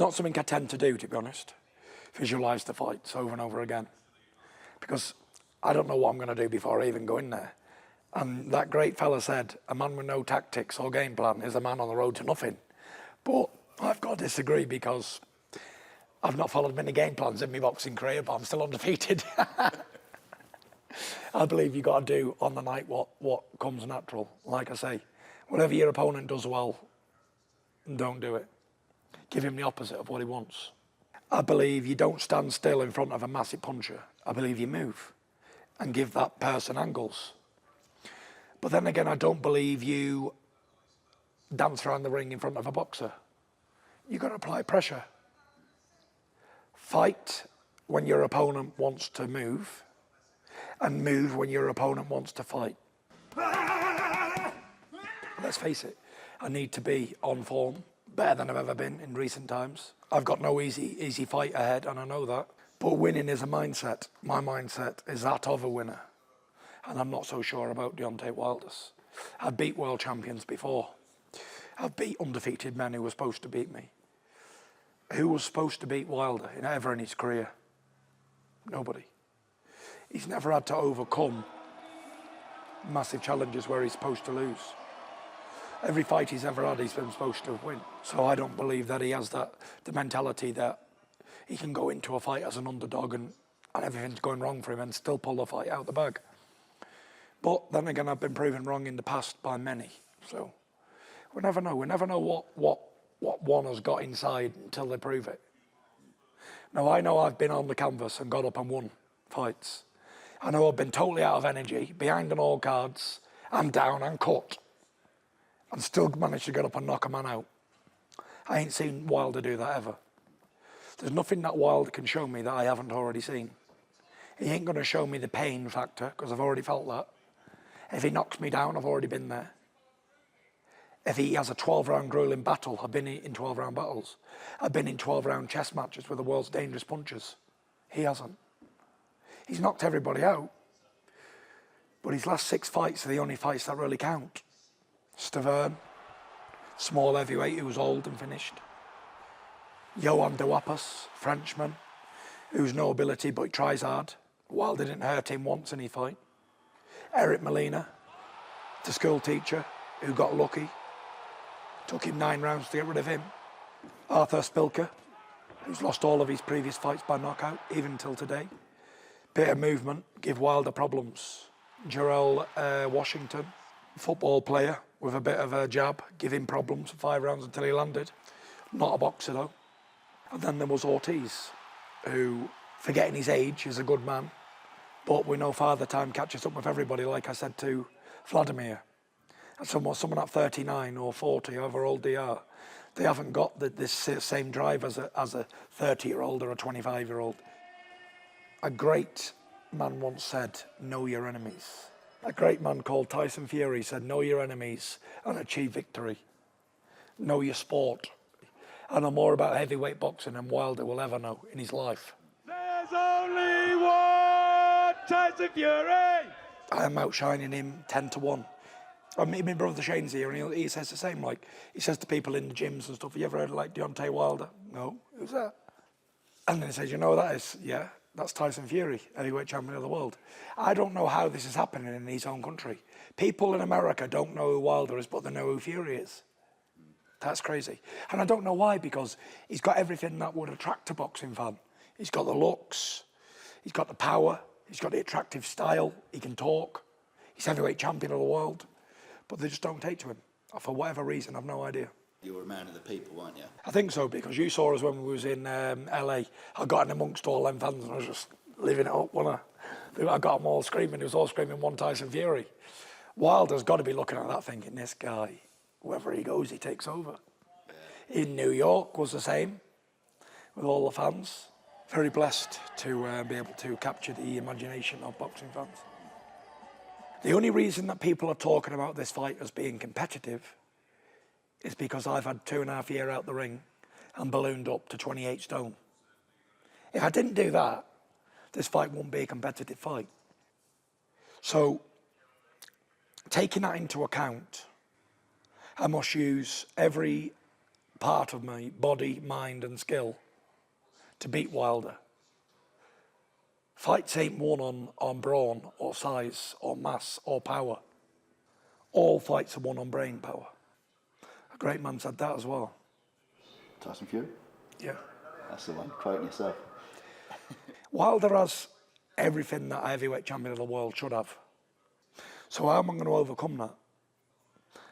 not something I tend to do, to be honest. Visualise the fights over and over again. Because I don't know what I'm going to do before I even go in there. And that great fella said, a man with no tactics or game plan is a man on the road to nothing. But I've got to disagree because I've not followed many game plans in my boxing career, but I'm still undefeated. I believe you've got to do on the night what comes natural. Like I say, whatever your opponent does well, don't do it. Give him the opposite of what he wants. I believe you don't stand still in front of a massive puncher. I believe you move and give that person angles. But then again, I don't believe you dance around the ring in front of a boxer. You've got to apply pressure. Fight when your opponent wants to move, and move when your opponent wants to fight. Let's face it, I need to be on form, better than I've ever been in recent times. I've got no easy fight ahead, and I know that. But winning is a mindset. My mindset is that of a winner. And I'm not so sure about Deontay Wilder's. I've beat world champions before. I've beat undefeated men who were supposed to beat me. Who was supposed to beat Wilder ever in his career? Nobody. He's never had to overcome massive challenges where he's supposed to lose. Every fight he's ever had, he's been supposed to win. So I don't believe that he has the mentality that he can go into a fight as an underdog and everything's going wrong for him and still pull the fight out the bag. But then again, I've been proven wrong in the past by many. So we never know. We never know what one has got inside until they prove it. Now, I know I've been on the canvas and got up and won fights. I know I've been totally out of energy, behind on all cards, I'm down, I'm cut, and still managed to get up and knock a man out. I ain't seen Wilder do that ever. There's nothing that Wilder can show me that I haven't already seen. He ain't going to show me the pain factor, because I've already felt that. If he knocks me down, I've already been there. If he has a 12-round grueling battle, I've been in 12-round battles. I've been in 12-round chess matches with the world's dangerous punchers. He hasn't. He's knocked everybody out. But his last 6 fights are the only fights that really count. Stavern, small heavyweight who was old and finished. Johan Duapas, Frenchman, who's no ability but he tries hard. Wilder didn't hurt him once in his fight. Eric Molina, the school teacher who got lucky. Took him 9 rounds to get rid of him. Arthur Spilker, who's lost all of his previous fights by knockout, even until today. Bit of movement, give Wilder problems. Jarrell Washington, football player with a bit of a jab, give him problems for 5 rounds until he landed. Not a boxer though. And then there was Ortiz, who, forgetting his age, is a good man. But we know Father Time catches up with everybody, like I said to Vladimir. And someone at 39 or 40, however old they are, they haven't got this same drive as a 30-year-old or a 25-year-old. A great man once said, know your enemies. A great man called Tyson Fury said, know your enemies and achieve victory. Know your sport. I know more about heavyweight boxing than Wilder will ever know in his life. There's only one Tyson Fury! I am outshining him 10-1. I meet my brother Shane's here and he says the same. Like, he says to people in the gyms and stuff, have you ever heard of like Deontay Wilder? No, who's that? And then he says, you know who that is? Yeah, that's Tyson Fury, heavyweight champion of the world. I don't know how this is happening in his own country. People in America don't know who Wilder is, but they know who Fury is. That's crazy. And I don't know why, because he's got everything that would attract a boxing fan. He's got the looks, he's got the power, he's got the attractive style, he can talk, he's heavyweight champion of the world. But they just don't take to him. For whatever reason, I've no idea. You were a man of the people, weren't you? I think so, because you saw us when we was in LA. I got in amongst all them fans and I was just living it up, wasn't I? I got them all screaming. It was all screaming one Tyson Fury. Wilder's got to be looking at that thinking, this guy, wherever he goes, he takes over. Yeah. In New York was the same, with all the fans. Very blessed to be able to capture the imagination of boxing fans. The only reason that people are talking about this fight as being competitive is because I've had 2.5 years out the ring and ballooned up to 28 stone. If I didn't do that, this fight wouldn't be a competitive fight. So, taking that into account, I must use every part of my body, mind and skill to beat Wilder. Fights ain't won on brawn or size or mass or power. All fights are won on brain power. A great man said that as well. Tyson Fury? Yeah. That's the one, quoting yourself. Wilder has everything that a heavyweight champion of the world should have. So how am I going to overcome that?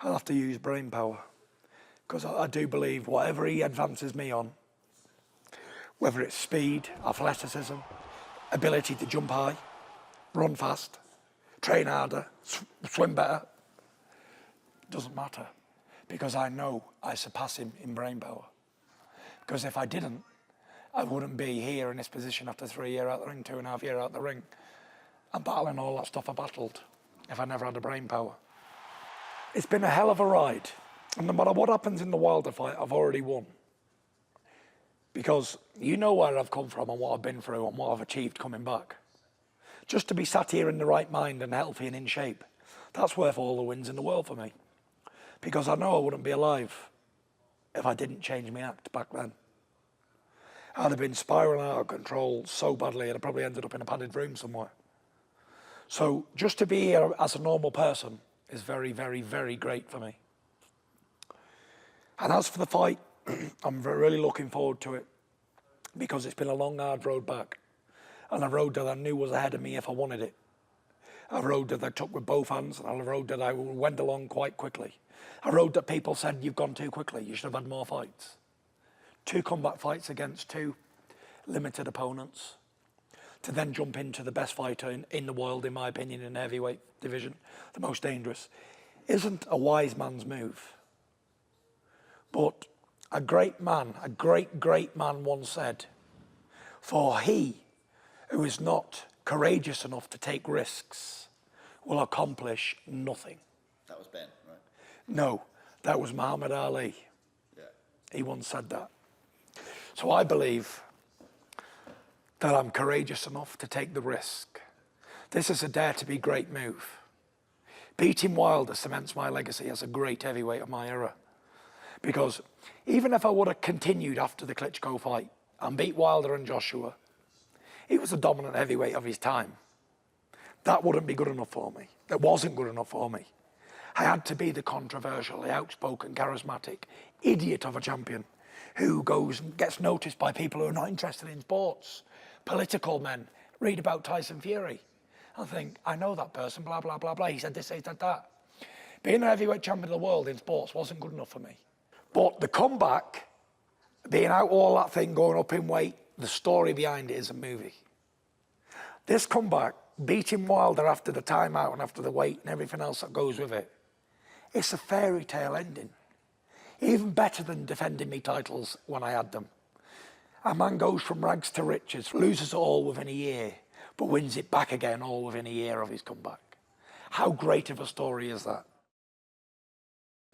I'll have to use brain power. Because I do believe whatever he advances me on, whether it's speed, athleticism, ability to jump high, run fast, train harder, swim better, doesn't matter. Because I know I surpass him in brain power. Because if I didn't, I wouldn't be here in this position after 3 years out the ring, 2.5 years out the ring. I'm battling all that stuff I battled if I never had the brain power. It's been a hell of a ride. And no matter what happens in the Wilder fight, I've already won. Because you know where I've come from and what I've been through and what I've achieved coming back. Just to be sat here in the right mind and healthy and in shape, that's worth all the wins in the world for me. Because I know I wouldn't be alive if I didn't change my act back then. I'd have been spiralling out of control so badly and I probably ended up in a padded room somewhere. So just to be here as a normal person is very, very, very great for me. And as for the fight, I'm really looking forward to it because it's been a long, hard road back and a road that I knew was ahead of me if I wanted it. A road that I took with both hands and a road that I went along quite quickly. A road that people said, you've gone too quickly, you should have had more fights. 2 combat fights against 2 limited opponents to then jump into the best fighter in the world, in my opinion, in the heavyweight division, the most dangerous, isn't a wise man's move. But a great man, a great, great man once said, for he who is not courageous enough to take risks will accomplish nothing. That was Ben, right? No, that was Muhammad Ali. Yeah. He once said that. So I believe that I'm courageous enough to take the risk. This is a dare to be great move. Beating Wilder cements my legacy as a great heavyweight of my era. Because even if I would have continued after the Klitschko fight and beat Wilder and Joshua, he was a dominant heavyweight of his time. That wouldn't be good enough for me. That wasn't good enough for me. I had to be the controversial, the outspoken, charismatic idiot of a champion who goes and gets noticed by people who are not interested in sports. Political men read about Tyson Fury and think, I know that person, blah, blah, blah, blah. He said this, he said that. Being a heavyweight champion of the world in sports wasn't good enough for me. But the comeback, being out all that thing, going up in weight, the story behind it is a movie. This comeback, beating Wilder after the timeout and after the weight and everything else that goes with it, it's a fairy tale ending. Even better than defending me titles when I had them. A man goes from rags to riches, loses it all within a year, but wins it back again all within a year of his comeback. How great of a story is that?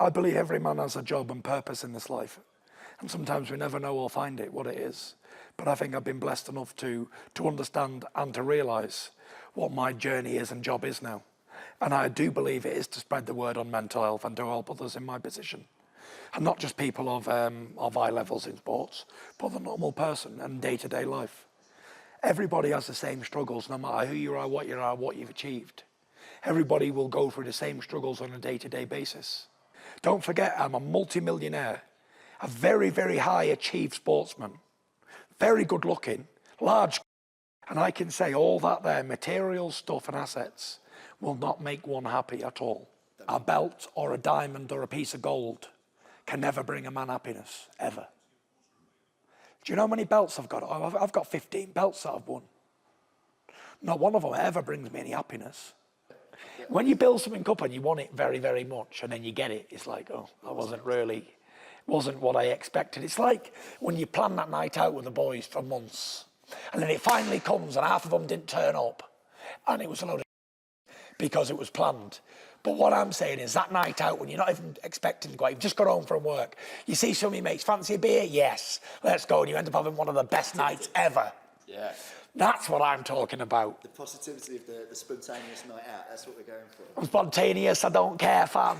I believe every man has a job and purpose in this life. And sometimes we never know or find it, what it is. But I think I've been blessed enough to understand and to realise what my journey is and job is now. And I do believe it is to spread the word on mental health and to help others in my position. And not just people of high levels in sports, but the normal person and day-to-day life. Everybody has the same struggles, no matter who you are, what you've achieved. Everybody will go through the same struggles on a day-to-day basis. Don't forget, I'm a multi-millionaire, a very, very high achieved sportsman, very good looking, large, and I can say all that there, material stuff and assets, will not make one happy at all. A belt or a diamond or a piece of gold can never bring a man happiness, ever. Do you know how many belts I've got? I've got 15 belts that I've won. Not one of them ever brings me any happiness. When you build something up and you want it very, very much and then you get it, it's like, oh, that wasn't what I expected. It's like when you plan that night out with the boys for months and then it finally comes and half of them didn't turn up and it was a load of because it was planned. But what I'm saying is that night out when you're not even expecting to go out, you've just got home from work, you see some of your mates, fancy a beer? Yes, let's go. And you end up having one of the best nights ever. Yeah. That's what I'm talking about. The positivity of the spontaneous night out, that's what we're going for. I'm spontaneous, I don't care, fam.